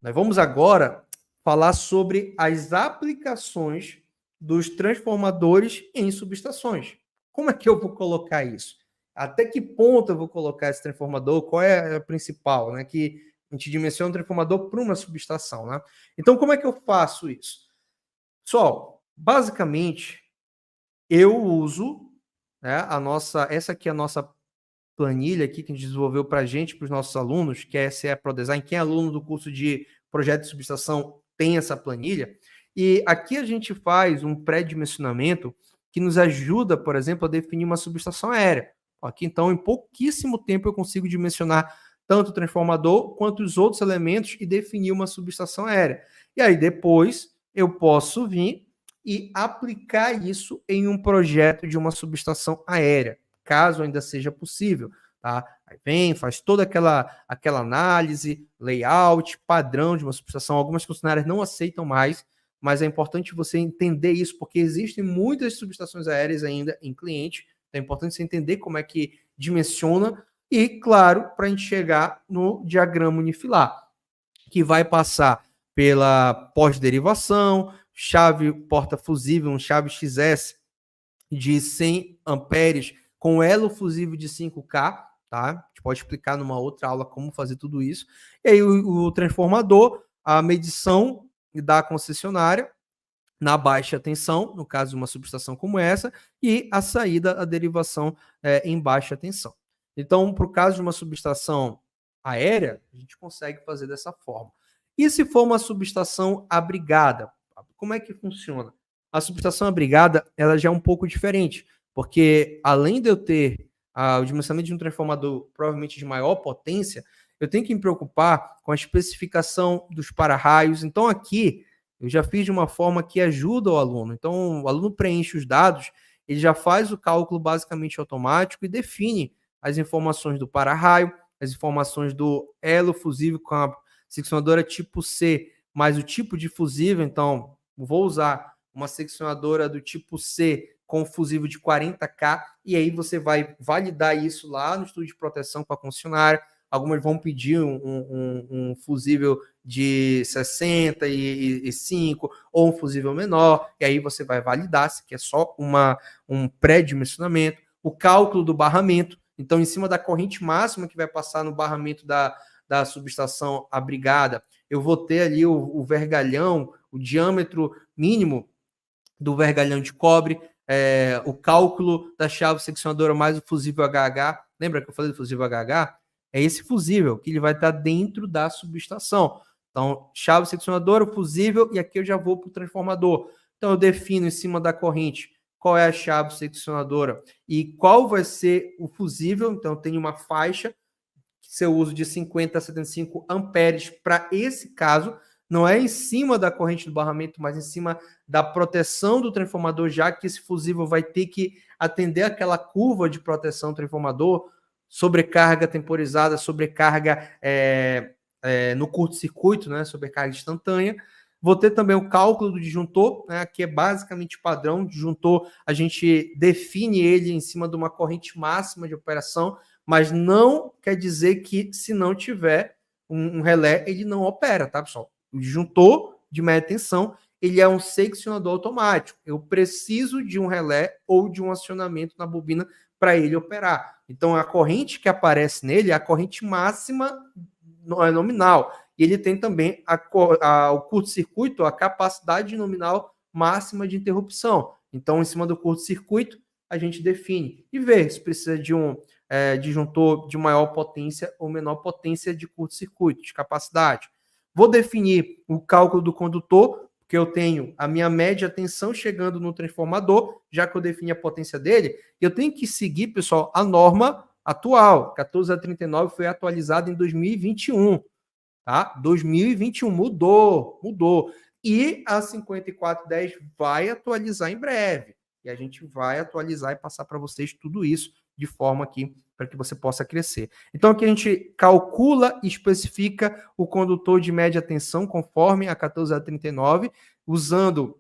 Nós vamos agora falar sobre as aplicações dos transformadores em subestações. Como é que eu vou colocar isso? Até que ponto eu vou colocar esse transformador? Qual é a principal, né? Que a gente dimensiona um transformador para uma subestação, né? Então, como é que eu faço isso? Pessoal, basicamente, eu uso, né, essa aqui é a nossa planilha aqui que a gente desenvolveu para a gente, para os nossos alunos, que é SE Pro Design. Quem é aluno do curso de projeto de subestação tem essa planilha. E aqui a gente faz um pré-dimensionamento que nos ajuda, por exemplo, a definir uma subestação aérea. Aqui, então, em pouquíssimo tempo eu consigo dimensionar tanto o transformador quanto os outros elementos e definir uma subestação aérea. E aí, depois, eu posso vir e aplicar isso em um projeto de uma subestação aérea, caso ainda seja possível, tá? Aí vem, faz toda aquela análise, layout, padrão de uma subestação. Algumas concessionárias não aceitam mais, mas é importante você entender isso, porque existem muitas subestações aéreas ainda em cliente. Então é importante você entender como é que dimensiona e, claro, para a gente chegar no diagrama unifilar, que vai passar pela pós-derivação, chave porta fusível, um chave XS de 100 amperes com elo fusível de 5K, tá? A gente pode explicar numa outra aula como fazer tudo isso. E aí o transformador, a medição da concessionária na baixa tensão, no caso de uma subestação como essa, e a saída, a derivação em baixa tensão. Então, para o caso de uma subestação aérea, a gente consegue fazer dessa forma. E se for uma subestação abrigada, como é que funciona? A subestação abrigada, ela já é um pouco diferente, porque além de eu ter o dimensionamento de um transformador provavelmente de maior potência, eu tenho que me preocupar com a especificação dos para-raios. Então, aqui, eu já fiz de uma forma que ajuda o aluno. Então, o aluno preenche os dados, ele já faz o cálculo basicamente automático e define as informações do para-raio, as informações do elo fusível com a seccionadora tipo C, mais o tipo de fusível. Então, vou usar uma seccionadora do tipo C com fusível de 40K, e aí você vai validar isso lá no estudo de proteção com a concessionária. Algumas vão pedir um fusível de 65 ou um fusível menor, e aí você vai validar se quer só um pré-dimensionamento, o cálculo do barramento. Então, em cima da corrente máxima que vai passar no barramento da subestação abrigada, eu vou ter ali o vergalhão, o diâmetro mínimo do vergalhão de cobre, o cálculo da chave seccionadora mais o fusível HH. Lembra que eu falei do fusível HH? É esse fusível que ele vai estar dentro da subestação. Então, chave seccionadora, fusível, e aqui eu já vou para o transformador. Então, eu defino em cima da corrente qual é a chave seccionadora e qual vai ser o fusível. Então, eu tenho uma faixa, seu uso de 50 a 75 amperes para esse caso. Não é em cima da corrente do barramento, mas em cima da proteção do transformador, já que esse fusível vai ter que atender aquela curva de proteção do transformador, sobrecarga temporizada, sobrecarga no curto-circuito, né, sobrecarga instantânea. Vou ter também o cálculo do disjuntor, né, que é basicamente padrão. O disjuntor, a gente define ele em cima de uma corrente máxima de operação, mas não quer dizer que se não tiver um relé, ele não opera, tá, pessoal? O disjuntor de média tensão, ele é um seccionador automático. Eu preciso de um relé ou de um acionamento na bobina para ele operar. Então, a corrente que aparece nele é a corrente máxima nominal. E ele tem também o curto-circuito, a capacidade nominal máxima de interrupção. Então, em cima do curto-circuito, a gente define e vê se precisa de um disjuntor de maior potência ou menor potência de curto-circuito, de capacidade. Vou definir o cálculo do condutor, porque eu tenho a minha média tensão chegando no transformador, já que eu defini a potência dele, eu tenho que seguir, pessoal, a norma atual. 14039 foi atualizada em 2021, tá? 2021 mudou. E a 5410 vai atualizar em breve. E a gente vai atualizar e passar para vocês tudo isso de forma aqui para que você possa crescer. Então, aqui a gente calcula e especifica o condutor de média tensão conforme a 14039, usando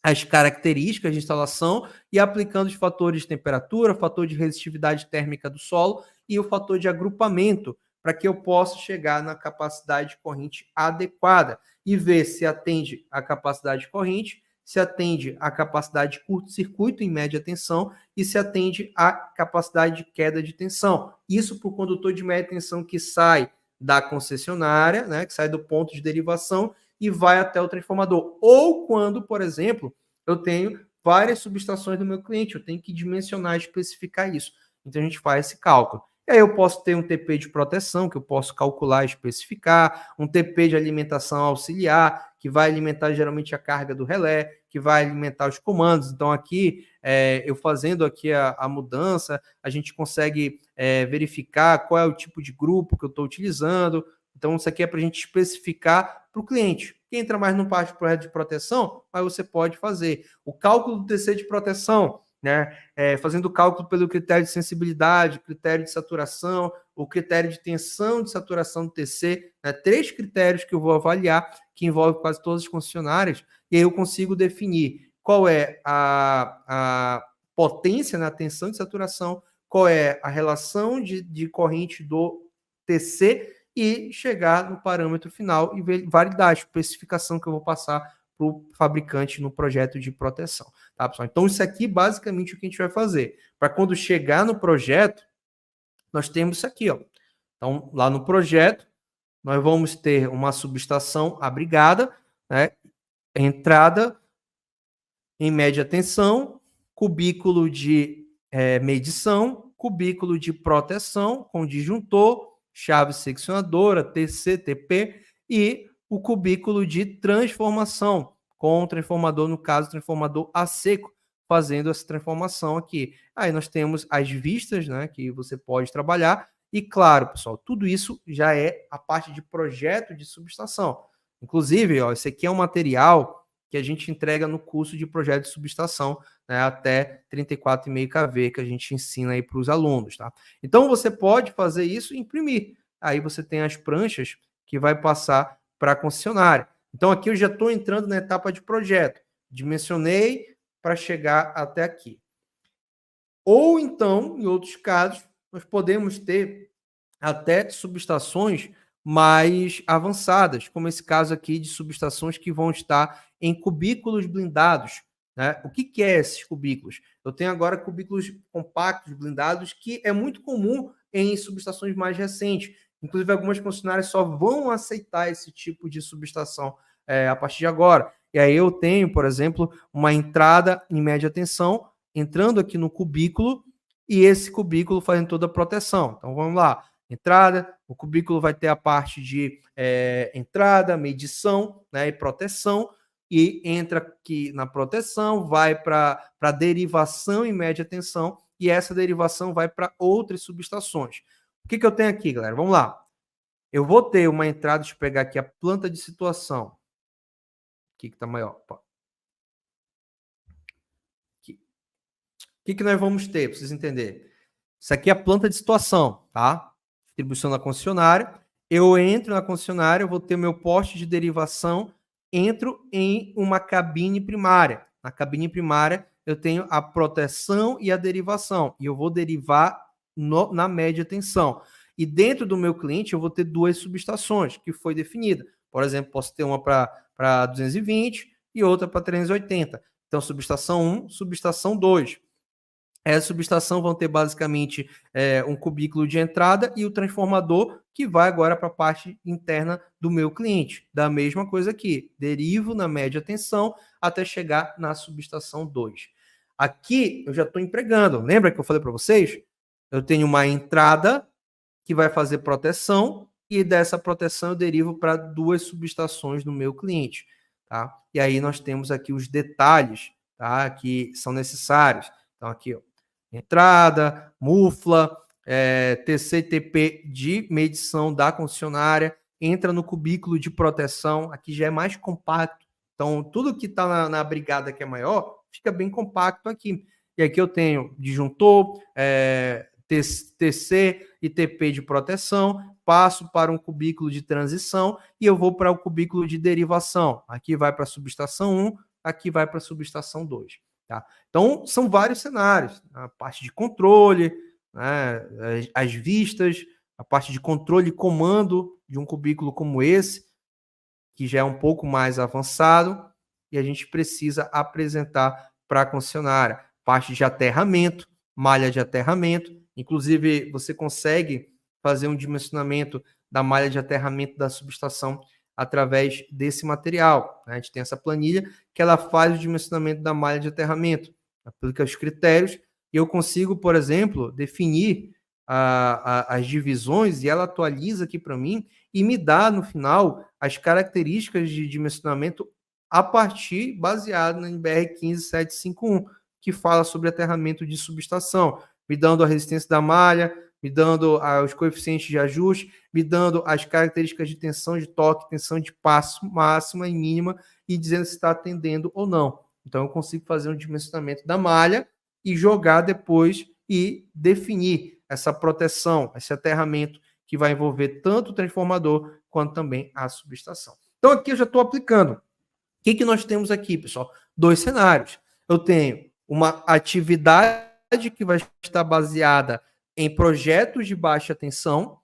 as características de instalação e aplicando os fatores de temperatura, fator de resistividade térmica do solo e o fator de agrupamento para que eu possa chegar na capacidade de corrente adequada e ver se atende a capacidade de corrente, se atende a capacidade de curto-circuito em média tensão e se atende a capacidade de queda de tensão. Isso para o condutor de média tensão que sai da concessionária, né, que sai do ponto de derivação e vai até o transformador. Ou quando, por exemplo, eu tenho várias subestações do meu cliente, eu tenho que dimensionar e especificar isso. Então a gente faz esse cálculo. E aí eu posso ter um TP de proteção, que eu posso calcular e especificar, um TP de alimentação auxiliar, que vai alimentar geralmente a carga do relé, que vai alimentar os comandos. Então aqui, eu fazendo aqui a mudança, a gente consegue verificar qual é o tipo de grupo que eu estou utilizando. Então isso aqui é para a gente especificar para o cliente. Quem entra mais no parte de proteção, aí você pode fazer o cálculo do TC de proteção, né? Fazendo o cálculo pelo critério de sensibilidade, critério de saturação, o critério de tensão de saturação do TC, né? 3 critérios que eu vou avaliar, que envolvem quase todas as concessionárias, e aí eu consigo definir qual é a potência na tensão de saturação, qual é a relação de corrente do TC e chegar no parâmetro final e validar a especificação que eu vou passar para o fabricante no projeto de proteção. Tá, pessoal? Então, isso aqui basicamente o que a gente vai fazer. Para quando chegar no projeto, nós temos isso aqui. Ó. Então, lá no projeto, nós vamos ter uma subestação abrigada, né? Entrada em média tensão, cubículo de medição, cubículo de proteção com disjuntor, chave seccionadora, TC, TP e o cubículo de transformação com o transformador, no caso, transformador a seco, fazendo essa transformação aqui. Aí nós temos as vistas, né, que você pode trabalhar e, claro, pessoal, tudo isso já é a parte de projeto de subestação. Inclusive, ó, esse aqui é um material que a gente entrega no curso de projeto de subestação, né, até 34,5 kV, que a gente ensina aí para os alunos, tá? Então, você pode fazer isso e imprimir. Aí você tem as pranchas que vai passar para a concessionária. Então, aqui eu já estou entrando na etapa de projeto. Dimensionei para chegar até aqui. Ou então, em outros casos, nós podemos ter até subestações mais avançadas, como esse caso aqui de subestações que vão estar em cubículos blindados. Né? O que é esses cubículos? Eu tenho agora cubículos compactos blindados, que é muito comum em subestações mais recentes. Inclusive, algumas concessionárias só vão aceitar esse tipo de subestação a partir de agora. E aí eu tenho, por exemplo, uma entrada em média tensão, entrando aqui no cubículo, e esse cubículo fazendo toda a proteção. Então, vamos lá. Entrada, o cubículo vai ter a parte de entrada, medição, né, e proteção, e entra aqui na proteção, vai para a derivação em média tensão, e essa derivação vai para outras subestações. O que eu tenho aqui, galera? Vamos lá. Eu vou ter uma entrada, deixa eu pegar aqui a planta de situação. Aqui que está maior. Aqui. O que nós vamos ter, para vocês entenderem? Isso aqui é a planta de situação, tá? Distribuição na concessionária. Eu entro na concessionária, eu vou ter meu poste de derivação, entro em uma cabine primária. Na cabine primária, eu tenho a proteção e a derivação. E eu vou derivar na média tensão. E dentro do meu cliente, eu vou ter 2 subestações, que foi definida. Por exemplo, posso ter uma para 220 e outra para 380. Então, subestação 1, subestação 2. Essa subestação vão ter basicamente um cubículo de entrada e o transformador que vai agora para a parte interna do meu cliente. Da mesma coisa aqui, derivo na média tensão até chegar na subestação 2. Aqui eu já estou empregando. Lembra que eu falei para vocês? Eu tenho uma entrada que vai fazer proteção e dessa proteção eu derivo para 2 subestações no meu cliente. Tá? E aí nós temos aqui os detalhes, tá, que são necessários. Então aqui, ó, entrada, mufla, TC/TP de medição da concessionária, entra no cubículo de proteção, aqui já é mais compacto. Então, tudo que está na brigada que é maior, fica bem compacto aqui. E aqui eu tenho disjuntor, TC e TP de proteção, passo para um cubículo de transição e eu vou para o cubículo de derivação. Aqui vai para a subestação 1, aqui vai para a subestação 2. Tá? Então, são vários cenários. A parte de controle, né, as vistas, a parte de controle e comando de um cubículo como esse, que já é um pouco mais avançado, e a gente precisa apresentar para a concessionária. Parte de aterramento, malha de aterramento, inclusive você consegue fazer um dimensionamento da malha de aterramento da subestação através desse material. A gente tem essa planilha que ela faz o dimensionamento da malha de aterramento, aplica os critérios, e eu consigo, por exemplo, definir as divisões, e ela atualiza aqui para mim e me dá, no final, as características de dimensionamento a partir, baseado na NBR 15751, que fala sobre aterramento de subestação, me dando a resistência da malha, me dando os coeficientes de ajuste, me dando as características de tensão de toque, tensão de passo máxima e mínima, e dizendo se está atendendo ou não. Então, eu consigo fazer um dimensionamento da malha e jogar depois e definir essa proteção, esse aterramento que vai envolver tanto o transformador quanto também a subestação. Então, aqui eu já estou aplicando. O que nós temos aqui, pessoal? 2 cenários. Eu tenho uma atividade que vai estar baseada em projetos de baixa tensão,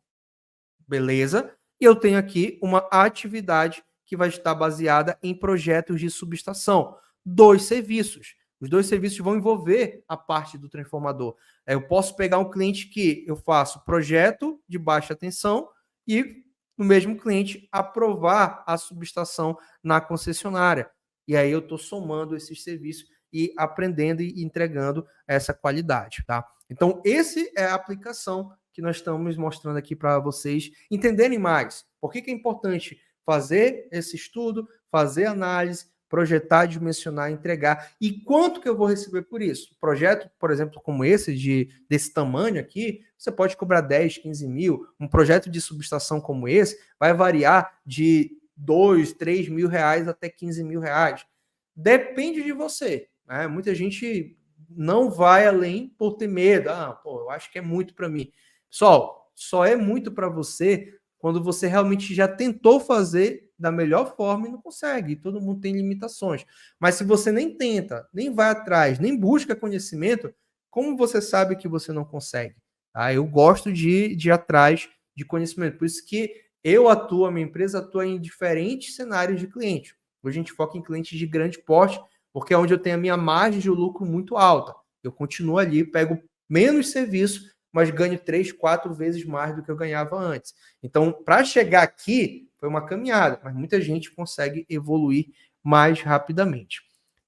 beleza? E eu tenho aqui uma atividade que vai estar baseada em projetos de subestação. 2 serviços. Os 2 serviços vão envolver a parte do transformador. Eu posso pegar um cliente que eu faço projeto de baixa tensão e no mesmo cliente aprovar a subestação na concessionária. E aí eu estou somando esses serviços e aprendendo e entregando essa qualidade, tá? Então, esse é a aplicação que nós estamos mostrando aqui para vocês entenderem mais. Por que é importante fazer esse estudo, fazer análise, projetar, dimensionar, entregar. E quanto que eu vou receber por isso? Projeto, por exemplo, como esse, desse tamanho aqui, você pode cobrar 10, 15 mil. Um projeto de subestação como esse vai variar de 2, 3 mil reais até 15 mil reais. Depende de você. Né? Muita gente não vai além por ter medo. Eu acho que é muito para mim. Pessoal, só é muito para você quando você realmente já tentou fazer da melhor forma e não consegue. Todo mundo tem limitações. Mas se você nem tenta, nem vai atrás, nem busca conhecimento, como você sabe que você não consegue? Tá? Eu gosto de ir atrás de conhecimento. Por isso que a minha empresa atua em diferentes cenários de cliente. Hoje a gente foca em clientes de grande porte, porque é onde eu tenho a minha margem de lucro muito alta. Eu continuo ali, pego menos serviço, mas ganho 3, 4 vezes mais do que eu ganhava antes. Então, para chegar aqui, foi uma caminhada, mas muita gente consegue evoluir mais rapidamente.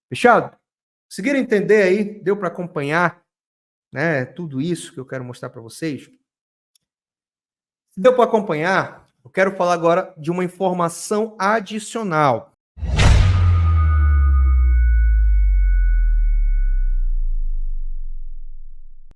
Fechado? Conseguiram entender aí? Deu para acompanhar, né, tudo isso que eu quero mostrar para vocês? Se deu para acompanhar, eu quero falar agora de uma informação adicional.